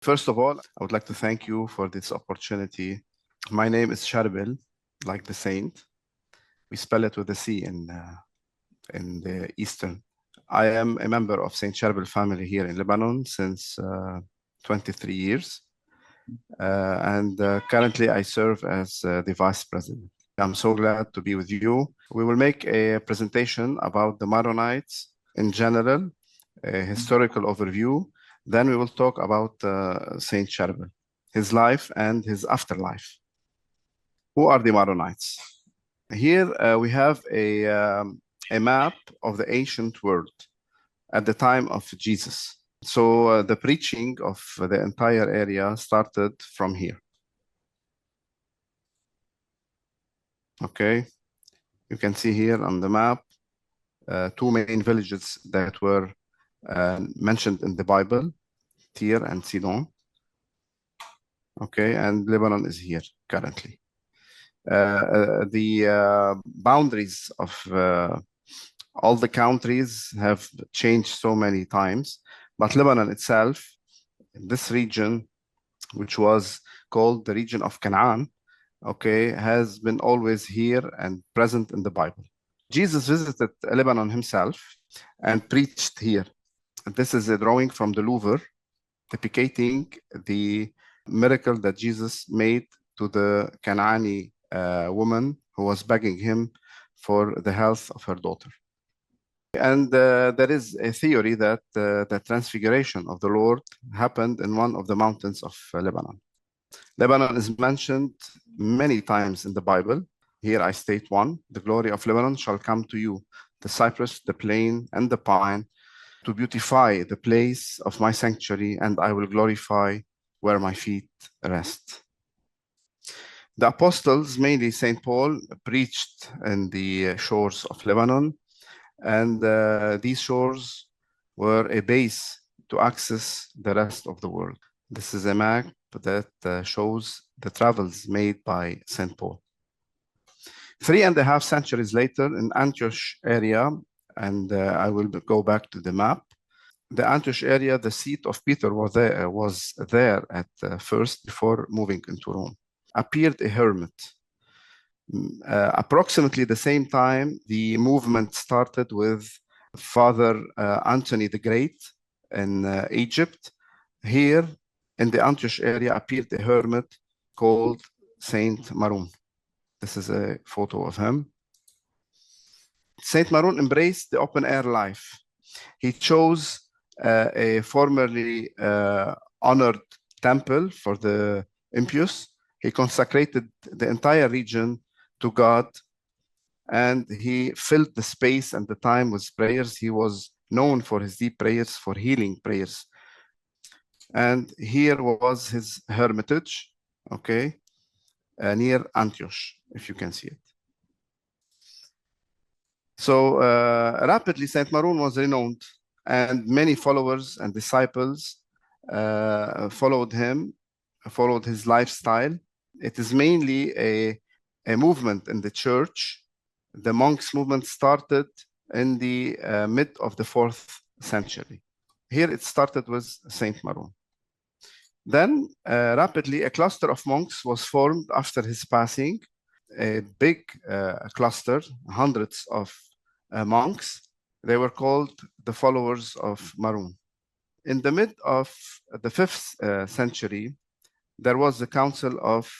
First of all, I would like to thank you for this opportunity. My name is Charbel, like the saint. We spell it with a C in the Eastern. I am a member of Saint Sharbel family here in Lebanon since 23 years. And currently I serve as the Vice President. I'm so glad to be with you. We will make a presentation about the Maronites in general, a historical overview. Then we will talk about Saint Sharbel, his life and his afterlife. Who are the Maronites? Here we have a map of the ancient world at the time of Jesus. So the preaching of the entire area started from here. Okay, you can see here on the map two main villages that were mentioned in the Bible, Tyre and Sidon. Okay, and Lebanon is here currently. The boundaries of all the countries have changed so many times, but Lebanon itself, this region, which was called the region of Canaan, okay, has been always here and present in the Bible. Jesus visited Lebanon himself and preached here. This is a drawing from the Louvre depicting the miracle that Jesus made to the Canaanite woman who was begging him for the health of her daughter. And there is a theory that the transfiguration of the Lord happened in one of the mountains of Lebanon. Lebanon is mentioned many times in the Bible. Here I state one: the glory of Lebanon shall come to you, the cypress, the plane, and the pine, to beautify the place of my sanctuary, and I will glorify where my feet rest. The apostles, mainly St. Paul, preached in the shores of Lebanon, and these shores were a base to access the rest of the world. This is a map that shows the travels made by St. Paul. 3.5 centuries later, in Antioch area, and I will go back to the map. The Antioch area, the seat of Peter was there at first before moving into Rome. Appeared a hermit. Approximately the same time, the movement started with Father Anthony the Great in Egypt. Here in the Antioch area appeared a hermit called Saint Maron. This is a photo of him. Saint Maron embraced the open air life. He chose a formerly honored temple for the impious. He consecrated the entire region to God, and he filled the space and the time with prayers. He was known for his deep prayers, for healing prayers. And here was his hermitage, okay, near Antioch, if you can see it. So rapidly, Saint Maron was renowned, and many followers and disciples followed him, followed his lifestyle. It is mainly a movement in the church. The monks movement started in the mid of the 4th century. Here it started with Saint Maron. Then rapidly a cluster of monks was formed after his passing, a big cluster, hundreds of monks. They were called the followers of Maron. In the mid of the 5th century, there was the Council of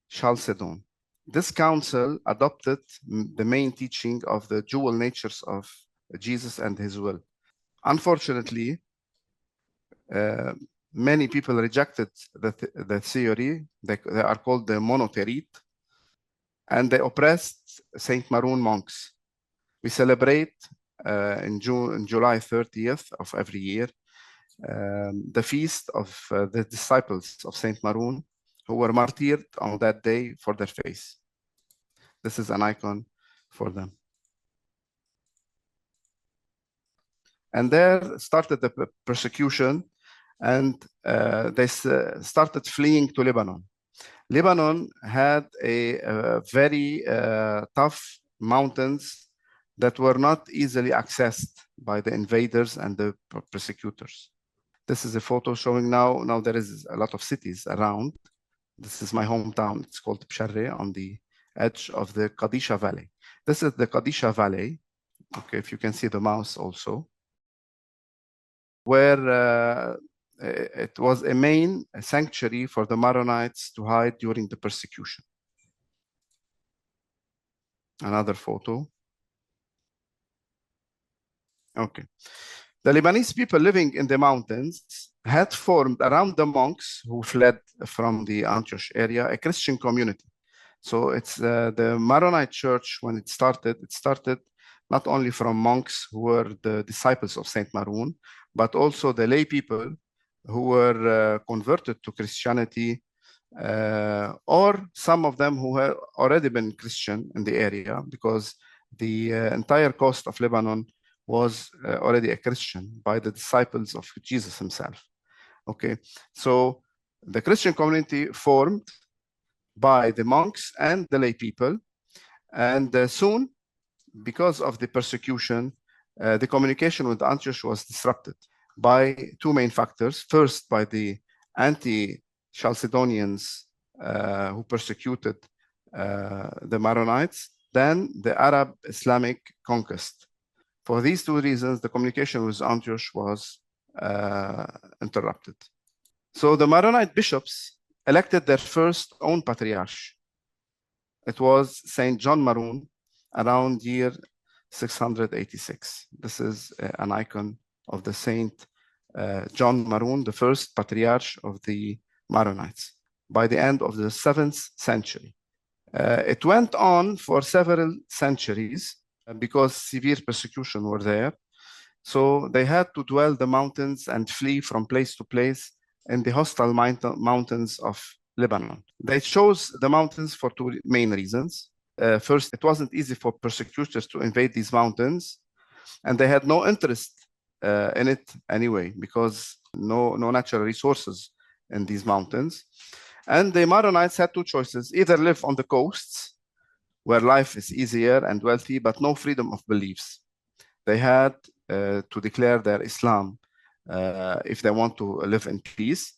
Chalcedon. This council adopted the main teaching of the dual natures of Jesus and his will. Unfortunately, many people rejected the theory. They are called the monotheistic, and they oppressed Saint Maron monks. We celebrate in July 30th of every year the feast of the disciples of Saint Maron, who were martyred on that day for their faith. This is an icon for them. And there started the persecution, and they started fleeing to Lebanon. Lebanon had a very tough mountains that were not easily accessed by the invaders and the persecutors. This is a photo showing now there is a lot of cities around. This is my hometown. It's called Bsharre on the edge of the Qadisha Valley. This is the Qadisha Valley. Okay, if you can see the mouse also, where it was a main sanctuary for the Maronites to hide during the persecution. Another photo. Okay. The Lebanese people living in the mountains had formed around the monks who fled from the Antioch area a Christian community. So it's the Maronite Church, when it started not only from monks who were the disciples of Saint Maron, but also the lay people who were converted to Christianity, or some of them who had already been Christian in the area, because the entire coast of Lebanon was already a Christian by the disciples of Jesus himself. Okay, so the Christian community formed by the monks and the lay people, and soon, because of the persecution, the communication with Antioch was disrupted by two main factors. First, by the anti-Chalcedonians who persecuted the Maronites, then the Arab Islamic conquest. For these two reasons, the communication with Antioch was interrupted. So the Maronite bishops elected their first own patriarch. It was Saint John Maron around year 686. This is an icon of the Saint John Maron, the first patriarch of the Maronites, by the end of the 7th century. It went on for several centuries because severe persecution were there. So they had to dwell the mountains and flee from place to place in the hostile mountains of Lebanon. They chose the mountains for two main reasons. First, it wasn't easy for persecutors to invade these mountains, and they had no interest in it anyway, because no natural resources in these mountains. And the Maronites had two choices: either live on the coasts, where life is easier and wealthy, but no freedom of beliefs. They had to declare their Islam if they want to live in peace,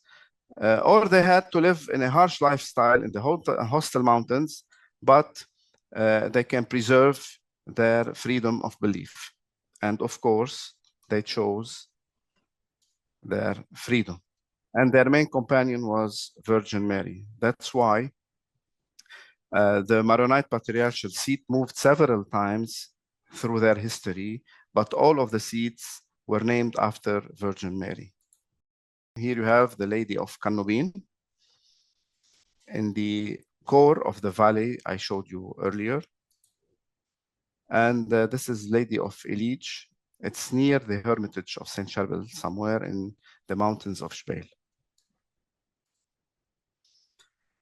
or they had to live in a harsh lifestyle in the hostile mountains, but they can preserve their freedom of belief. And of course, they chose their freedom. And their main companion was Virgin Mary. That's why the Maronite patriarchal seat moved several times through their history, but all of the seats were named after Virgin Mary. Here you have the Lady of Kannubin in the core of the valley I showed you earlier. And this is Lady of Elij. It's near the hermitage of Saint Sharbel, somewhere in the mountains of Sharbel.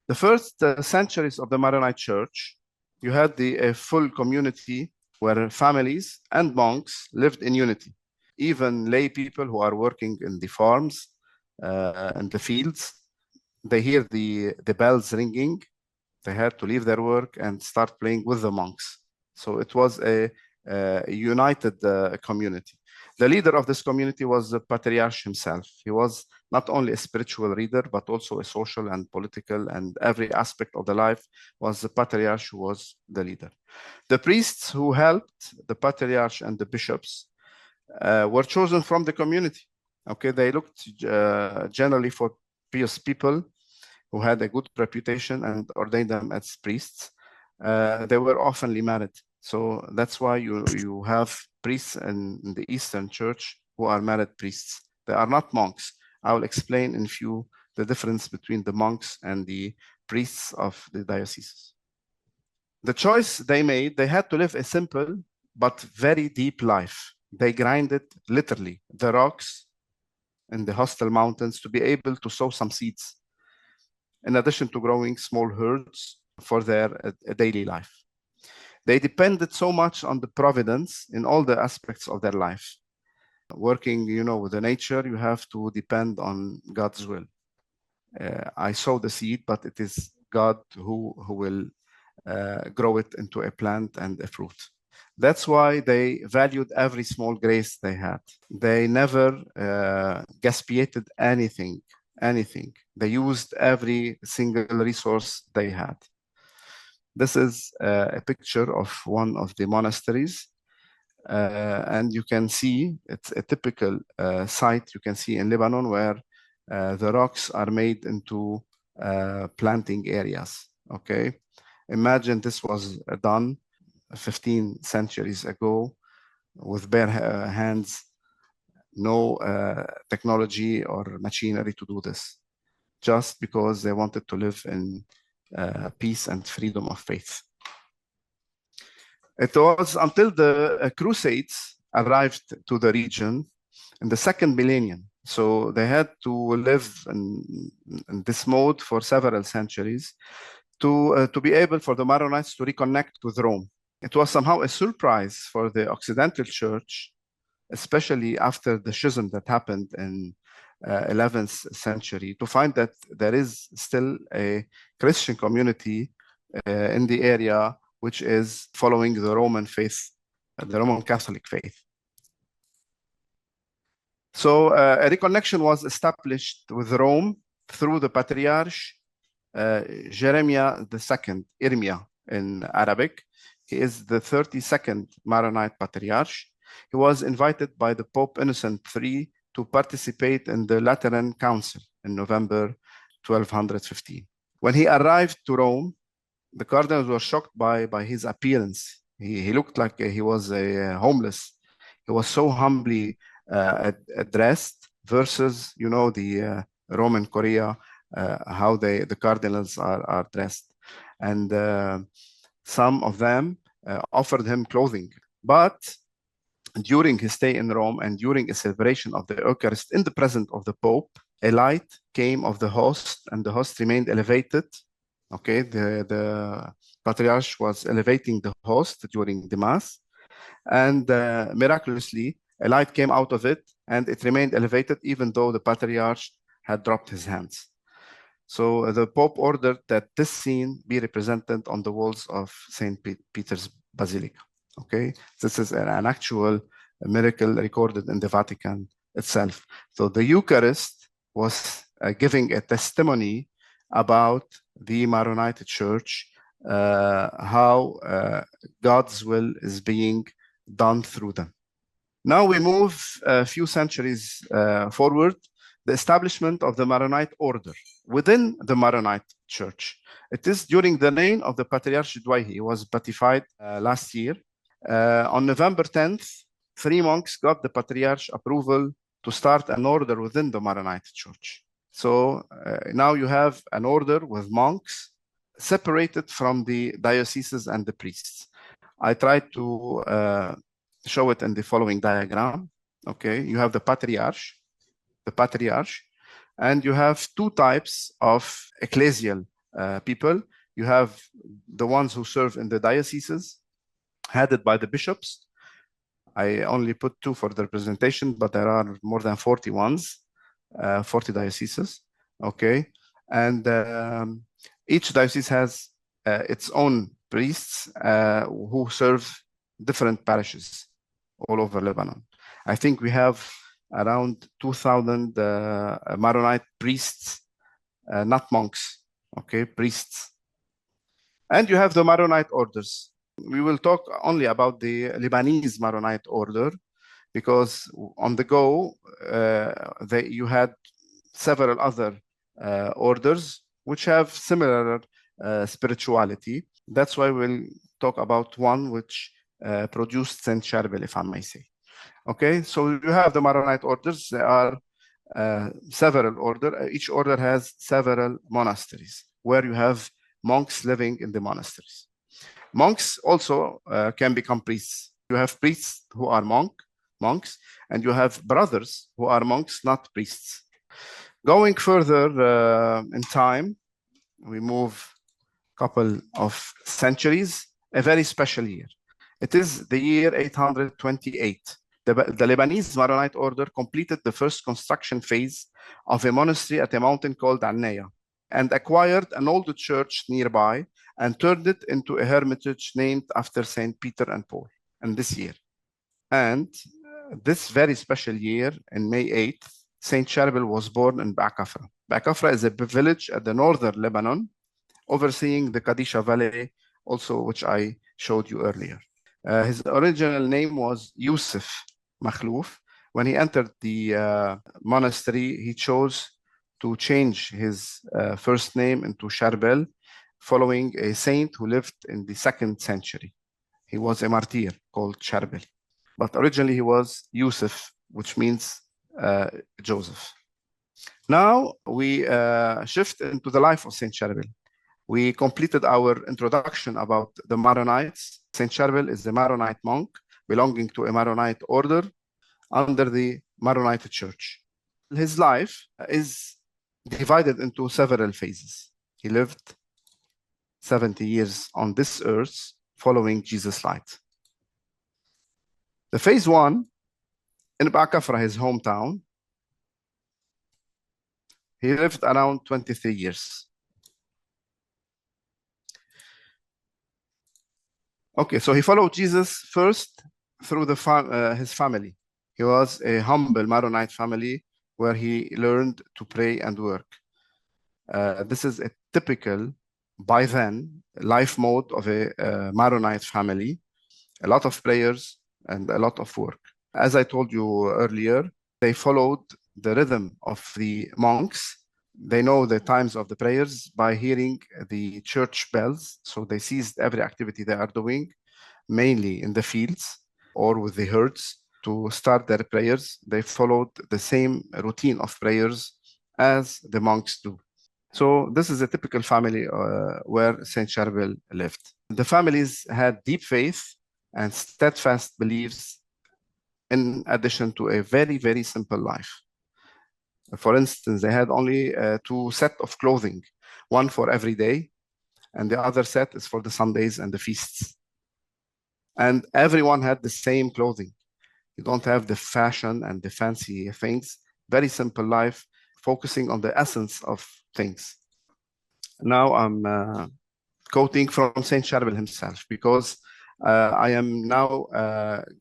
The first centuries of the Maronite Church, you had a full community where families and monks lived in unity. Even lay people who are working in the farms and the fields, they hear the bells ringing. They had to leave their work and start playing with the monks. So it was a united community. The leader of this community was the patriarch himself. He was not only a spiritual leader, but also a social and political, and every aspect of the life was the patriarch who was the leader. The priests who helped the patriarch and the bishops were chosen from the community. Okay, they looked generally for pious people who had a good reputation and ordained them as priests. They were oftenly married. So that's why you have priests in the Eastern Church who are married priests. They are not monks. I will explain in few the difference between the monks and the priests of the dioceses. The choice they made, they had to live a simple but very deep life. They grinded literally the rocks in the hostile mountains to be able to sow some seeds, in addition to growing small herds for their daily life. They depended so much on the providence in all the aspects of their life. Working, with the nature, you have to depend on God's will. I sow the seed, but it is God who will grow it into a plant and a fruit. That's why they valued every small grace they had. They never gaspirated anything. They used every single resource they had. This is a picture of one of the monasteries. And you can see it's a typical site you can see in Lebanon where the rocks are made into planting areas. Okay, imagine this was done 15 centuries ago with bare hands, no technology or machinery to do this, just because they wanted to live in peace and freedom of faith. It was until the Crusades arrived to the region in the second millennium. So they had to live in this mode for several centuries to be able for the Maronites to reconnect with Rome. It was somehow a surprise for the Occidental Church, especially after the schism that happened in 11th century, to find that there is still a Christian community in the area which is following the Roman faith, the Roman Catholic faith. So a reconnection was established with Rome through the Patriarch Jeremiah II, Irmia in Arabic. He is the 32nd Maronite Patriarch. He was invited by the Pope Innocent III to participate in the Lateran Council in November 1215. When he arrived to Rome, the cardinals were shocked by his appearance. He looked like he was homeless. He was so humbly dressed versus, the Roman Korea, how the cardinals are dressed. And some of them offered him clothing. But during his stay in Rome and during a celebration of the Eucharist in the presence of the Pope, a light came of the host, and the host remained elevated. Okay, the Patriarch was elevating the host during the Mass, and miraculously, a light came out of it, and it remained elevated even though the Patriarch had dropped his hands. So the Pope ordered that this scene be represented on the walls of St. Peter's Basilica. Okay, this is an actual miracle recorded in the Vatican itself. So the Eucharist was giving a testimony about the Maronite Church, how God's will is being done through them. Now we move a few centuries forward, the establishment of the Maronite order within the Maronite Church. It is during the reign of the Patriarch Dwayhi. He was beatified last year. On November 10th, 3 monks got the Patriarch approval to start an order within the Maronite Church. So now you have an order with monks separated from the dioceses and the priests. I tried to show it in the following diagram. Okay, you have the Patriarch, and you have 2 types of ecclesial people. You have the ones who serve in the dioceses, headed by the bishops. I only put 2 for the representation, but there are more than 40 ones, 40 dioceses. Okay, and each diocese has its own priests who serve different parishes all over Lebanon. I think we have around 2,000 Maronite priests, not monks, okay, priests. And you have the Maronite orders. We will talk only about the Lebanese Maronite order, because on the go, you had several other orders which have similar spirituality. That's why we'll talk about one which produced Saint Sharbel, if I may say. Okay, so you have the Maronite orders. There are several orders. Each order has several monasteries where you have monks living in the monasteries. Monks also can become priests. You have priests who are monks, and you have brothers who are monks, not priests. Going further in time, we move a couple of centuries, a very special year. It is the year 828. The Lebanese Maronite order completed the first construction phase of a monastery at a mountain called Annaya, and acquired an old church nearby and turned it into a hermitage named after Saint Peter and Paul. in this year. And this very special year, in May 8th, Saint Sharbel was born in Ba'kafra. Ba'kafra is a village at the northern Lebanon, overseeing the Kadisha Valley, also which I showed you earlier. His original name was Yusuf Makhlouf. When he entered the monastery, he chose to change his first name into Sharbel, following a saint who lived in the 2nd century. He was a martyr called Charbel. But originally he was Yusuf, which means Joseph. Now we shift into the life of Saint Sharbel. We completed our introduction about the Maronites. Saint Sharbel is a Maronite monk belonging to a Maronite order under the Maronite Church. His life is divided into several phases. He lived 70 years on this earth following Jesus' light. The phase 1, in Ba'kafra, his hometown, he lived around 23 years. Okay, so he followed Jesus first through his family. He was a humble Maronite family where he learned to pray and work. This is a typical, by then, life mode of a Maronite family. A lot of prayers and a lot of work. As I told you earlier, they followed the rhythm of the monks. They know the times of the prayers by hearing the church bells. So they ceased every activity they are doing, mainly in the fields or with the herds, to start their prayers. They followed the same routine of prayers as the monks do. So this is a typical family where Saint Sharbel lived. The families had deep faith and steadfast beliefs, in addition to a very, very simple life. For instance, they had only 2 sets of clothing, one for every day, and the other set is for the Sundays and the feasts. And everyone had the same clothing. You don't have the fashion and the fancy things. Very simple life, focusing on the essence of things. Now I'm quoting from Saint Sharbel himself, because I am now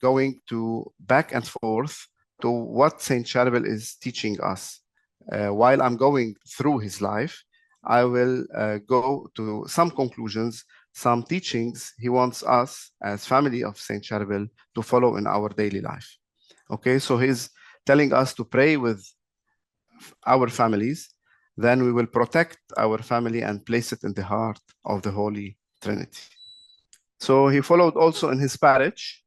going to back and forth to what Saint Sharbel is teaching us. While I'm going through his life, I will go to some conclusions, some teachings he wants us as family of Saint Sharbel to follow in our daily life. Okay, so he's telling us to pray with our families, then we will protect our family and place it in the heart of the Holy Trinity. So he followed also in his parish,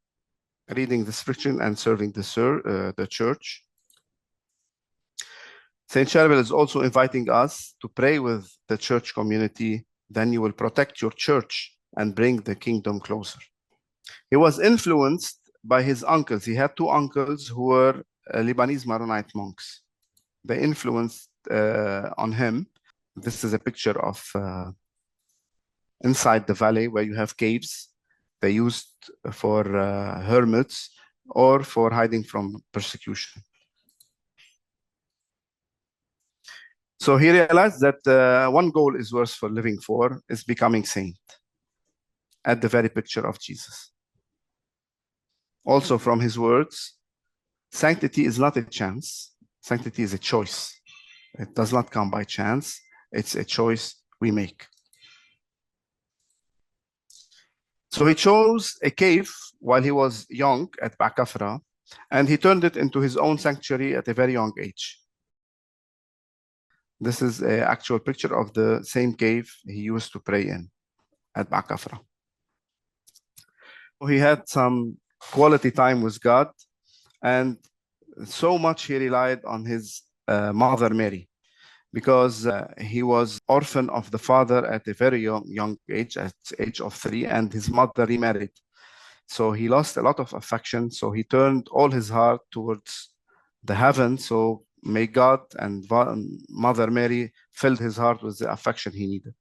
reading the scripture and serving the church. Saint Sharbel is also inviting us to pray with the church community. Then you will protect your church and bring the kingdom closer. He was influenced by his uncles. He had 2 uncles who were Lebanese Maronite monks. They influenced on him. This is a picture of inside the valley where you have caves. They used for hermits or for hiding from persecution. So he realized that one goal is worth for living for is becoming saint, at the very picture of Jesus. Also from his words, sanctity is not a chance. Sanctity is a choice. It does not come by chance. It's a choice we make. So he chose a cave while he was young at Ba'kafra, and he turned it into his own sanctuary at a very young age. This is an actual picture of the same cave he used to pray in at Ba'kafra. He had some quality time with God, and so much he relied on his mother Mary, because he was orphan of the father at a very young age, at the age of 3, and his mother remarried. So he lost a lot of affection. So he turned all his heart towards the heaven. So may God and Mother Mary filled his heart with the affection he needed.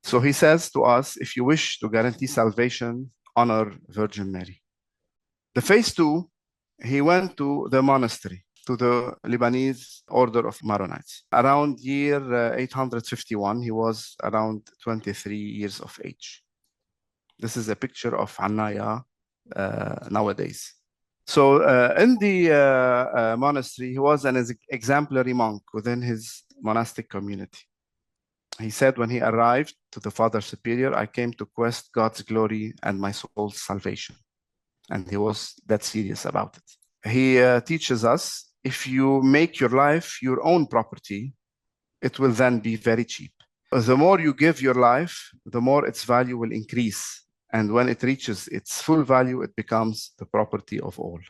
So he says to us, if you wish to guarantee salvation, honor Virgin Mary. The phase 2, he went to the monastery, to the Lebanese order of Maronites. Around year 851, he was around 23 years of age. This is a picture of Anaya nowadays. So in the monastery, he was an exemplary monk within his monastic community. He said when he arrived to the Father Superior, I came to quest God's glory and my soul's salvation. And he was that serious about it. He teaches us, if you make your life your own property, it will then be very cheap. The more you give your life, the more its value will increase. And when it reaches its full value, it becomes the property of all.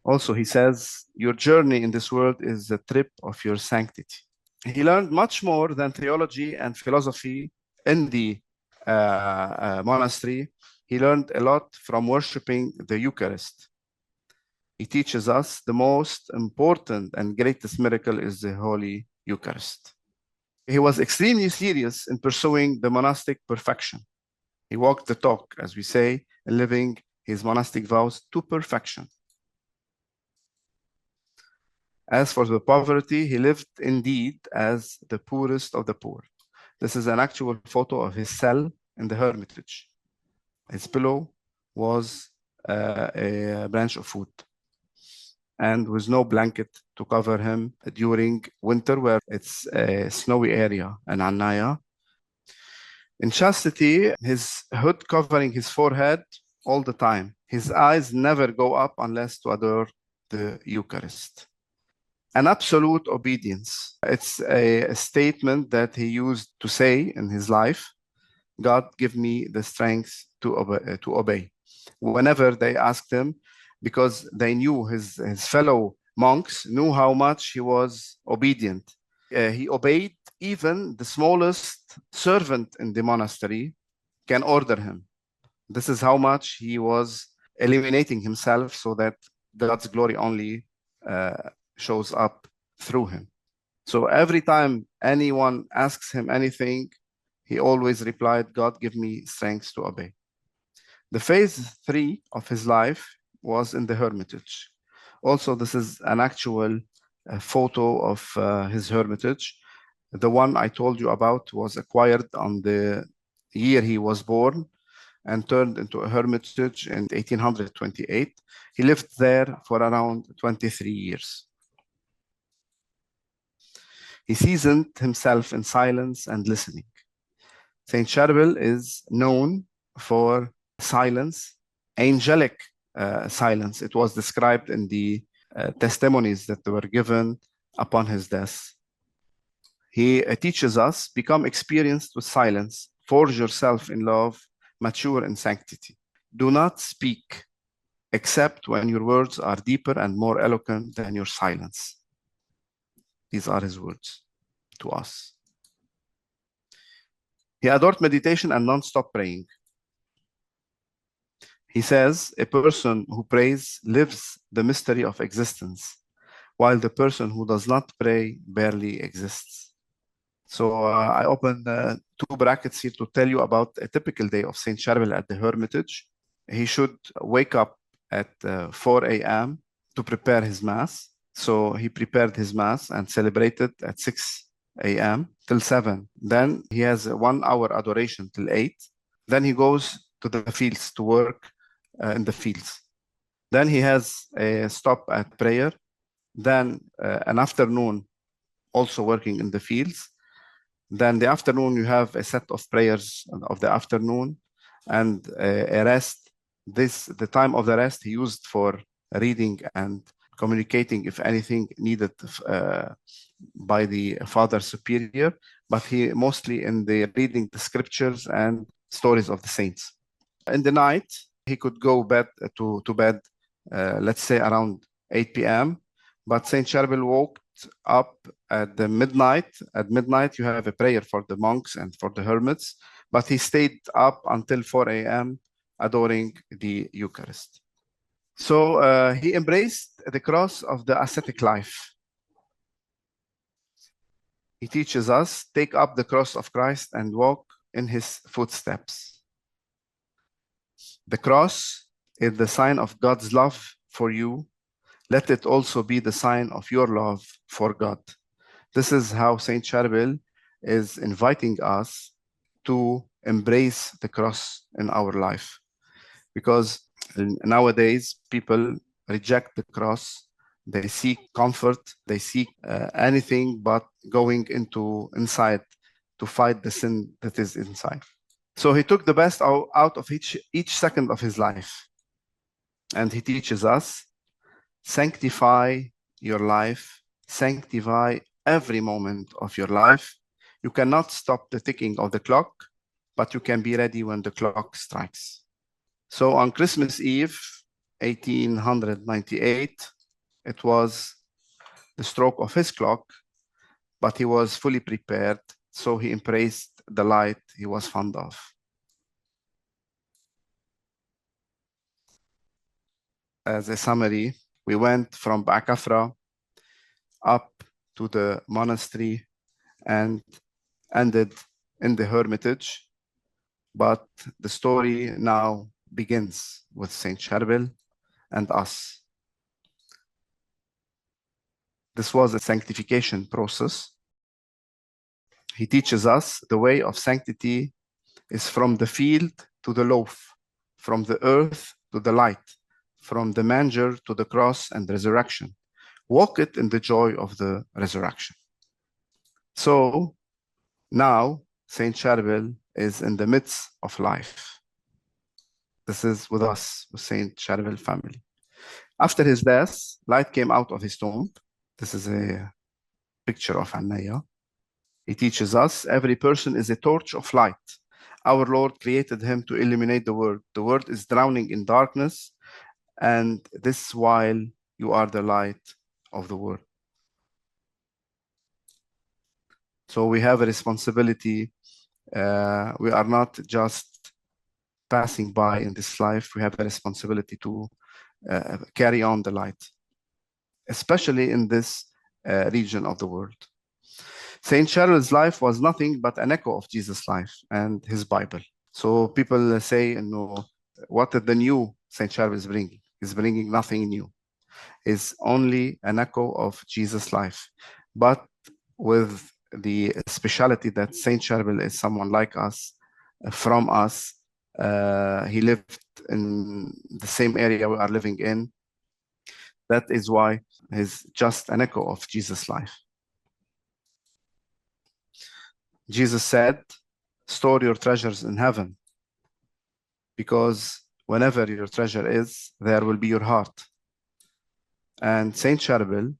Also, he says, your journey in this world is the trip of your sanctity. He learned much more than theology and philosophy in the monastery. He learned a lot from worshiping the Eucharist. He teaches us the most important and greatest miracle is the Holy Eucharist. He was extremely serious in pursuing the monastic perfection. He walked the talk, as we say, living his monastic vows to perfection. As for the poverty, he lived indeed as the poorest of the poor. This is an actual photo of his cell in the hermitage. His pillow was a branch of wood, and with no blanket to cover him during winter, where it's a snowy area in Annaya. In chastity, his hood covering his forehead all the time. His eyes never go up unless to adore the Eucharist. An absolute obedience. It's a statement that he used to say in his life, God, give me the strength to obey. Whenever they asked him, because they knew his fellow monks knew how much he was obedient. He obeyed even the smallest servant in the monastery can order him. This is how much he was eliminating himself so that God's glory only shows up through him. So every time anyone asks him anything, he always replied, God, give me strength to obey. The phase 3 of his life was in the hermitage. Also, this is an actual photo of his hermitage. The one I told you about was acquired on the year he was born and turned into a hermitage in 1828. He lived there for around 23 years. He seasoned himself in silence and listening. Saint Sharbel is known for silence, angelic silence. It was described in the testimonies that were given upon his death. He teaches us, become experienced with silence, forge yourself in love, mature in sanctity. Do not speak except when your words are deeper and more eloquent than your silence. These are his words to us. He adored meditation and non-stop praying. He says, a person who prays lives the mystery of existence, while the person who does not pray barely exists. So I open 2 brackets here to tell you about a typical day of Saint Sharbel at the hermitage. He should wake up at 4 a.m. to prepare his Mass. So he prepared his Mass and celebrated at 6 a.m. till 7. Then he has a 1 hour adoration till 8. Then he goes to the fields to work in the fields. Then he has a stop at prayer. Then an afternoon also working in the fields. Then the afternoon you have a set of prayers of the afternoon and a rest. The time of the rest he used for reading and communicating if anything needed by the Father Superior, but he mostly in the reading the scriptures and stories of the saints. In the night, he could go to bed, let's say around 8 p.m., but Saint Charbel woke up at midnight. At midnight, you have a prayer for the monks and for the hermits, but he stayed up until 4 a.m. adoring the Eucharist. So he embraced the cross of the ascetic life. He teaches us, take up the cross of Christ and walk in his footsteps. The cross is the sign of God's love for you. Let it also be the sign of your love for God. This is how Saint Charbel is inviting us to embrace the cross in our life. Because And nowadays, people reject the cross. They seek comfort. They seek anything but going inside to fight the sin that is inside. So he took the best out of each second of his life. And he teaches us, sanctify your life, sanctify every moment of your life. You cannot stop the ticking of the clock, but you can be ready when the clock strikes. So on Christmas Eve, 1898, it was the stroke of his clock, but he was fully prepared, so he embraced the light he was fond of. As a summary, we went from Ba'kafra up to the monastery and ended in the hermitage. But the story now begins with Saint Sharbel and us. This was a sanctification process. He teaches us the way of sanctity is from the field to the loaf, from the earth to the light, from the manger to the cross and resurrection. Walk it in the joy of the resurrection. So now Saint Charbel is in the midst of life. This is with us, with Saint Charbel family. After his death, light came out of his tomb. This is a picture of Anaya. He teaches us every person is a torch of light. Our Lord created him to illuminate the world. The world is drowning in darkness, and this while you are the light of the world. So we have a responsibility. We are not just passing by in this life. We have a responsibility to carry on the light, especially in this region of the world. Saint Charbel's life was nothing but an echo of Jesus' life and his Bible. So people say, no, what is the new Saint Charbel is bringing? He's bringing nothing new. It's only an echo of Jesus' life. But with the speciality that Saint Charbel is someone like us, from us. He lived in the same area we are living in. That is why he's just an echo of Jesus' life. Jesus said, store your treasures in heaven, because whenever your treasure is, there will be your heart. And Saint Charbel,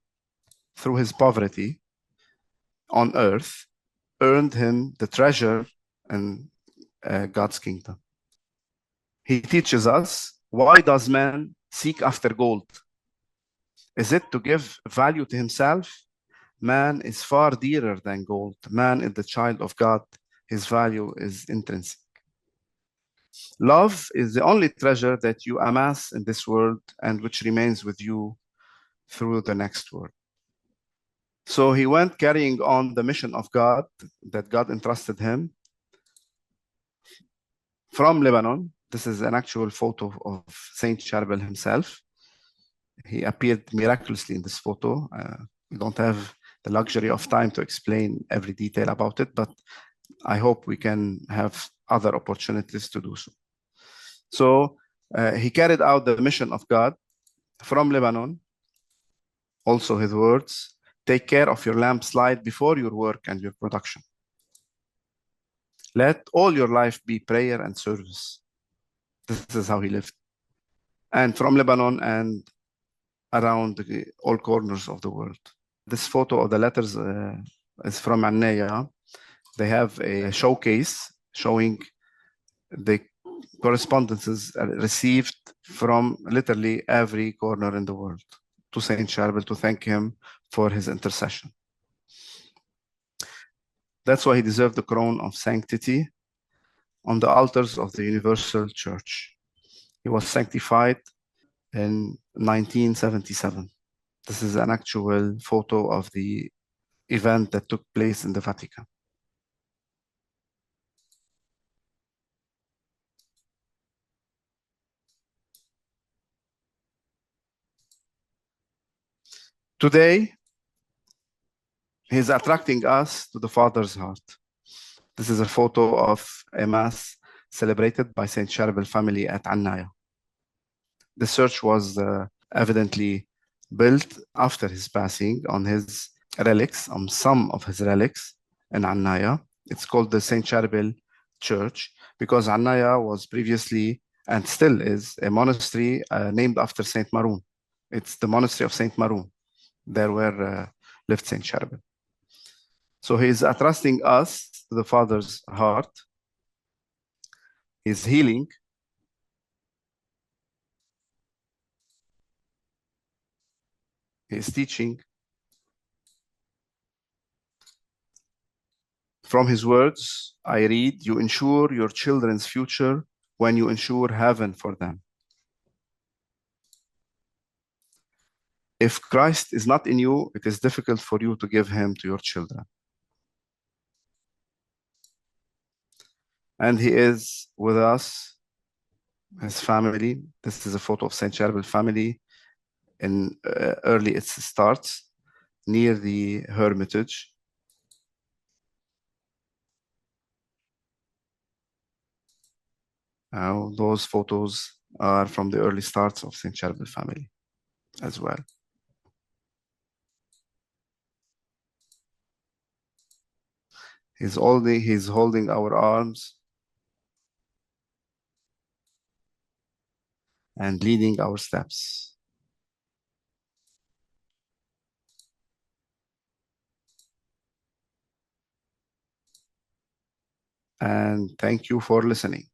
through his poverty on earth, earned him the treasure in God's kingdom. He teaches us, why does man seek after gold? Is it to give value to himself? Man is far dearer than gold. Man is the child of God. His value is intrinsic. Love is the only treasure that you amass in this world and which remains with you through the next world. So he went carrying on the mission of God that God entrusted him from Lebanon. This is an actual photo of Saint Sharbel himself. He appeared miraculously in this photo. We don't have the luxury of time to explain every detail about it, but I hope we can have other opportunities to do so. So he carried out the mission of God from Lebanon. Also his words, take care of your lamp's light before your work and your production. Let all your life be prayer and service. This is how he lived. And from Lebanon and around all corners of the world. This photo of the letters is from Anaya. They have a showcase showing the correspondences received from literally every corner in the world to Saint Sharbel to thank him for his intercession. That's why he deserved the crown of sanctity on the altars of the Universal Church. He was sanctified in 1977. This is an actual photo of the event that took place in the Vatican. Today, he's attracting us to the Father's heart. This is a photo of a Mass celebrated by Saint Charbel family at Anaya. The church was evidently built after his passing on his relics, on some of his relics in Annaya. It's called the Saint Sharbel Church because Annaya was previously and still is a monastery named after Saint Maroon. It's the monastery of Saint Maroon. There where lived Saint Sharbel. So he is entrusting us to the Father's heart. He's healing. He's teaching. From his words, I read, you ensure your children's future when you ensure heaven for them. If Christ is not in you, it is difficult for you to give him to your children. And he is with us, his family. This is a photo of Saint Charbel family in early its starts near the Hermitage. Those photos are from the early starts of Saint Charbel family as well. He's holding our arms and leading our steps. And thank you for listening.